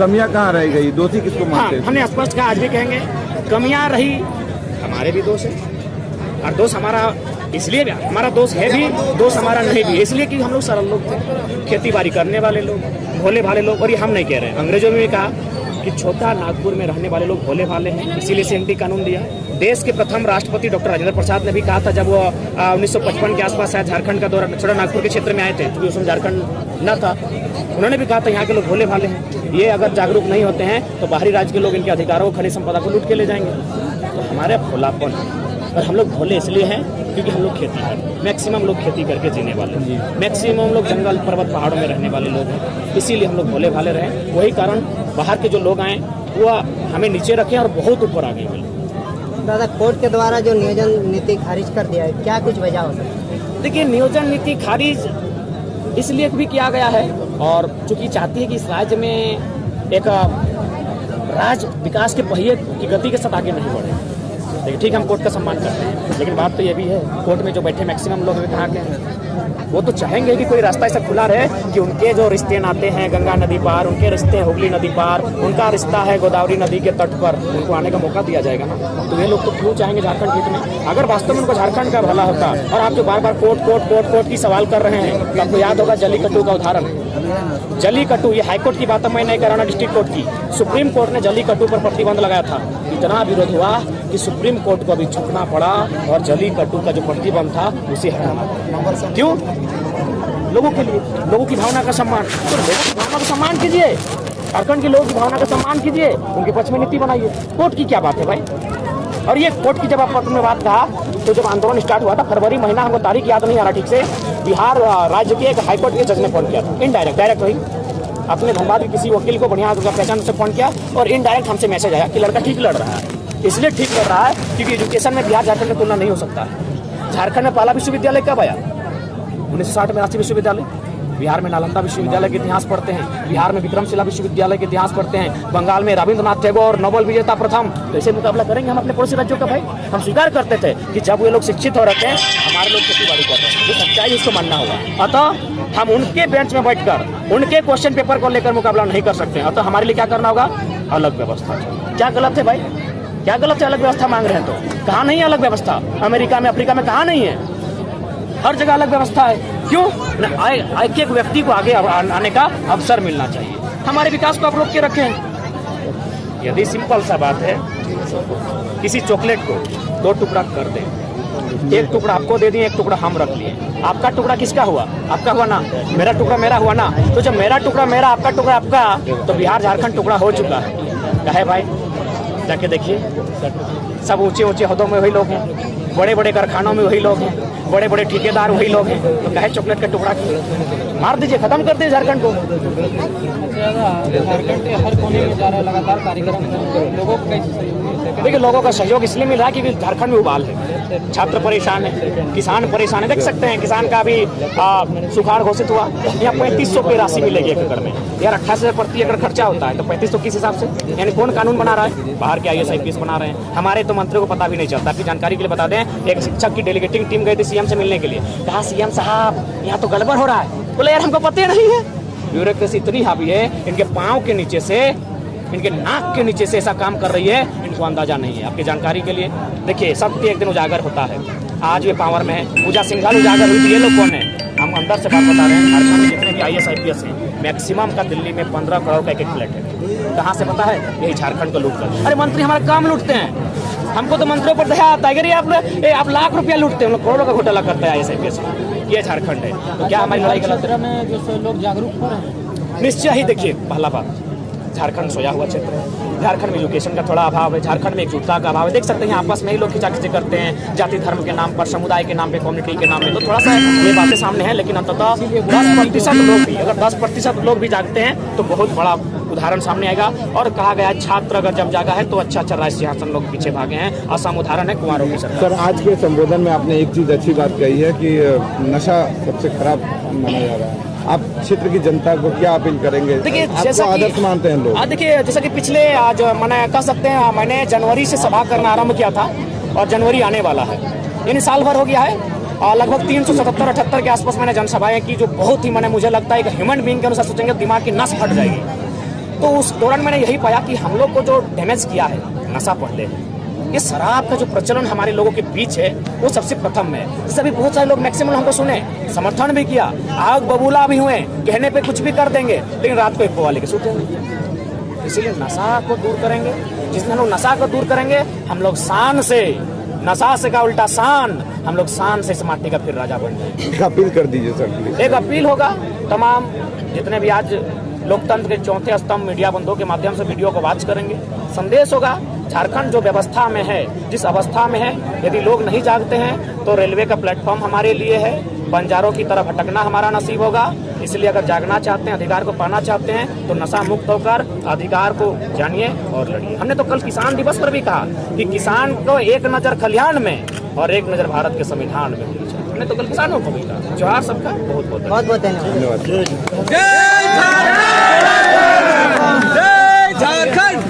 कमियां कहाँ रह गई, दोषी किसको मानते हैं? हमने स्पष्ट कहा, आज भी कहेंगे, कमियां रही हमारे भी दोष है, और दोष हमारा इसलिए हमारा दोष है भी, दोष हमारा नहीं भी, इसलिए कि हम लोग सरल लोग थे, खेती बाड़ी करने वाले लोग, भोले भाले लोग। और ये हम नहीं कह रहे हैं, अंग्रेजों में भी कहा कि छोटा नागपुर में रहने वाले लोग भोले भाले हैं, इसीलिए सेंटी कानून दिया। देश के प्रथम राष्ट्रपति डॉक्टर राजेंद्र प्रसाद ने भी कहा था, जब वो 1955 के आसपास शायद झारखंड का दौरा, छोटा नागपुर के क्षेत्र में आए थे, क्योंकि उसमें झारखंड न था, उन्होंने भी कहा था यहाँ के लोग भोले भाले हैं, ये अगर जागरूक नहीं होते हैं तो बाहरी राज्य के लोग इनके अधिकारों को, खनिज संपदा को लूट के ले जाएंगे। तो हमारे भोलापन, और हम लोग भोले इसलिए हैं क्योंकि हम लोग खेती करते, मैक्सिमम लोग खेती करके जीने वाले हैं, मैक्सिमम लोग जंगल पर्वत पहाड़ों में रहने वाले लोग हैं, इसीलिए हम लोग भोले भाले रहे। वही कारण बाहर के जो लोग आए वो हमें नीचे रखें और बहुत ऊपर आ गए मिले। दादा, कोर्ट के द्वारा जो नियोजन नीति खारिज कर दिया है, क्या कुछ वजह हो सकती है? देखिए, नियोजन नीति खारिज इसलिए भी किया गया है, और चूंकि चाहती है कि इस राज्य में एक राज्य विकास के पहिए की गति के साथ आगे नहीं बढ़े। देखिए, ठीक, हम कोर्ट का सम्मान करते हैं, लेकिन बात तो ये भी है, कोर्ट में जो बैठे मैक्सिमम लोग कहाँ के हैं, वो तो चाहेंगे कि कोई रास्ता ऐसा खुला रहे कि उनके जो रिश्ते नाते हैं गंगा नदी पार, उनके रिश्ते हैं हुगली नदी पार, उनका रिश्ता है गोदावरी नदी के तट पर, उनको आने का मौका दिया जाएगा ना। तो ये लोग तो क्यों चाहेंगे झारखंड हित में? अगर वास्तव में उनको झारखंड का भला होता, और आप जो बार बार कोर्ट की सवाल कर रहे हैं, तो आपको याद होगा जल्लीकट्टू का उदाहरण। जल्लीकट्टू, ये हाईकोर्ट की बात मैं नहीं कर रहा, डिस्ट्रिक्ट कोर्ट की। सुप्रीम कोर्ट ने जल्लीकट्टू पर प्रतिबंध लगाया था, इतना विरोध हुआ कि सुप्रीम कोर्ट को भी झुकना पड़ा और जल्लीकट्टू का जो प्रतिबंध था उसे हटाना पड़ा। क्यों? लोगों के लिए, लोगों की भावना का सम्मान। तो लोगों की भावना का सम्मान कीजिए, झारखंड के लोगों की भावना का सम्मान कीजिए, उनके पक्ष में नीति बनाइए। कोर्ट की क्या बात है भाई? और ये कोर्ट की जब आप पत्र में बात कहा, तो जब आंदोलन स्टार्ट हुआ था फरवरी महीना, हमको तारीख याद नहीं आ रहा ठीक से, बिहार राज्य के एक हाईकोर्ट के जज ने फोन किया था, इनडायरेक्ट, डायरेक्ट वही अपने धनबाद के किसी वकील को बढ़िया पहचान से फोन किया, और इनडायरेक्ट हमसे मैसेज आया कि लड़का ठीक लड़ रहा है। इसलिए ठीक लड़ रहा है क्योंकि एजुकेशन में बिहार झारखंड में तुलना नहीं हो सकता है। झारखंड में पहला विश्वविद्यालय कब आया? 1960 में रांची विश्वविद्यालय, बिहार में नालंदा विश्वविद्यालय के इतिहास पढ़ते हैं, बिहार में विक्रमशिला विश्वविद्यालय के इतिहास पढ़ते हैं, बंगाल में रविंद्रनाथ टैगोर नोबेल विजेता प्रथम। तो ऐसे मुकाबला करेंगे हम अपने पड़ोसी राज्यों का भाई? हम स्वीकार करते थे कि जब वे लोग शिक्षित हो रहे हैं, हमारे लोग खेती बाड़ी कर रहे हैं, ये सच्चाई उसको मानना होगा। अतः हम उनके बेंच में बैठकर उनके क्वेश्चन पेपर को लेकर मुकाबला नहीं कर सकते। अतः हमारे लिए क्या करना होगा? अलग व्यवस्था। क्या गलत है भाई? क्या गलत है? अलग व्यवस्था मांग रहे हैं तो कहाँ नहीं है अलग व्यवस्था? अमेरिका में, अफ्रीका में कहाँ नहीं है? हर जगह अलग व्यवस्था है। क्यों? एक एक व्यक्ति को आगे आने का अवसर मिलना चाहिए। हमारे विकास को आप रोक के रखें। यदि सिंपल सा बात है, किसी चॉकलेट को 2 टुकड़ा कर दें, एक टुकड़ा आपको दे दिए, एक टुकड़ा हम रख लिए, आपका टुकड़ा किसका हुआ? आपका हुआ ना, मेरा टुकड़ा मेरा हुआ ना। तो जब मेरा टुकड़ा मेरा, आपका टुकड़ा आपका, तो बिहार झारखंड टुकड़ा हो चुका है। कहे भाई, जाके देखिए, सब ऊंचे ऊंचे ओहदों में वही लोग हैं, बड़े बड़े कारखानों में वही लोग हैं, बड़े बड़े ठेकेदार वही लोग हैं। तो कहे चॉकलेट का टुकड़ा की मार दीजिए, खत्म कर दीजिए झारखंड को। झारखंड के हर कोने में जा रहा है लगातार कार्यक्रम, लोगों को कैसे? देखिए, लोगों का सहयोग इसलिए मिल रहा है क्योंकि झारखंड में उबाल है, छात्र परेशान है, किसान परेशान है। देख सकते हैं किसान का भी सुखाड़ घोषित हुआ, यहाँ 3500 की राशि मिलेगी एक एकड़ में। यार 28,000 प्रति एकड़ खर्चा होता है, तो 3500 किस हिसाब से? यानी कौन कानून बना रहा है? बाहर के IAS IPS बना रहे हैं। हमारे तो मंत्रियों को पता भी नहीं चलता। आपकी जानकारी के लिए बता दें, एक शिक्षक की डेलीगेटिंग टीम गई थी CM से मिलने के लिए। कहा, CM साहब यहाँ तो गड़बड़ हो रहा है। बोले यार हमको पता नहीं है। ब्यूरोक्रेसी इतनी हावी है, इनके पाँव के नीचे से, इनके नाक के नीचे से ऐसा काम कर रही है, इनको अंदाजा नहीं है। आपकी जानकारी के लिए देखिए, सत्य एक दिन उजागर होता है। आज वे पावर में है, पूजा सिंघाल उजागर हुई थी। ये लोग कौन है? हम अंदर से बात बता रहे हैं। झारखंड में जितने भी IAS IPS हैं, मैक्सिमम का दिल्ली में 15 करोड़ का एक फ्लैट है। कहाँ से पता है? यही झारखंड को लूट कर। अरे मंत्री हमारा काम लूटते हैं, हमको तो मंत्रियों पर दया आता है। आप लाख रुपया लूटते हैं, हम लोग करोड़ों का घोटाला करते हैं IAS IPS। ये झारखंड है। तो क्या हमारी लड़ाई गलत है? में जो लोग जागरूक हो रहे हैं, निश्चय ही। देखिए, पहला बात, झारखंड सोया हुआ क्षेत्र है, झारखंड में एजुकेशन का थोड़ा अभाव है, झारखंड में एकजुटता का अभाव है। देख सकते हैं आपस में ही लोग खिंचाखिंची करते हैं, जाति धर्म के नाम पर, समुदाय के नाम पे, कम्युनिटी के नाम पे। तो थोड़ा सा ये बातें सामने हैं, लेकिन अंततः 10% लोग भी, अगर 10% लोग भी जागते हैं तो बहुत बड़ा उदाहरण सामने आएगा। और कहा गया है, छात्र अगर जब जागा है तो अच्छा राष्ट्रीय सिंहासन लोग पीछे भागे हैं। असम उदाहरण है कुंवारों की सरकार। सर, आज के संबोधन में आपने एक चीज अच्छी बात कही है कि नशा सबसे खराब माना जा रहा है। आप क्षेत्र की जनता को क्या अपील करेंगे? देखिए, जैसा आदर्श मानते हैं लोग। देखिए, जैसा कि पिछले आज मैंने कह सकते हैं, मैंने जनवरी से सभा करना आरंभ किया था और जनवरी आने वाला है, यानी साल भर हो गया है। और लगभग 377-78 के आसपास मैंने जनसभाएं की, जो बहुत ही मुझे लगता है कि ह्यूमन बीइंग के अनुसार सोचेंगे दिमाग की नस फट जाएगी। तो उस दौरान मैंने यही पाया कि हम लोग को जो डैमेज किया है नशा पहले है, ये शराब का जो प्रचलन हमारे लोगों के बीच है वो सबसे प्रथम है। जैसे अभी बहुत सारे लोग मैक्सिमम हमको सुने, समर्थन भी किया, आग बबूला भी हुए, कहने पे कुछ भी कर देंगे, लेकिन रात को एक पोवा लेके सूते हैं। इसीलिए नशा को दूर करेंगे। जिस दिन हम लोग नशा को दूर करेंगे, हम लोग शान से, नशा से का उल्टा शान, हम लोग शान से इस माटी का फिर राजा बन जाएंगे। एक अपील कर दीजिए सर प्लीज। एक अपील होगा तमाम जितने भी आज लोकतंत्र के चौथे स्तंभ मीडिया बंधुओं के माध्यम से वीडियो को वॉच करेंगे, संदेश होगा झारखंड जो व्यवस्था में है, जिस अवस्था में है, यदि लोग नहीं जागते हैं तो रेलवे का प्लेटफॉर्म हमारे लिए है, बंजारों की तरफ भटकना हमारा नसीब होगा। इसलिए अगर जागना चाहते हैं, अधिकार को पाना चाहते हैं, तो नशा मुक्त होकर अधिकार को जानिए और लड़िए। हमने तो कल किसान दिवस पर भी कहा कि किसान को एक नजर खलिहान में और एक नजर भारत के संविधान में होनी चाहिए। हमने तो कल किसानों को भी कहा। जोहार सबका, बहुत बहुत बहुत बहुत धन्यवाद। धन्यवाद। जय झारखंड।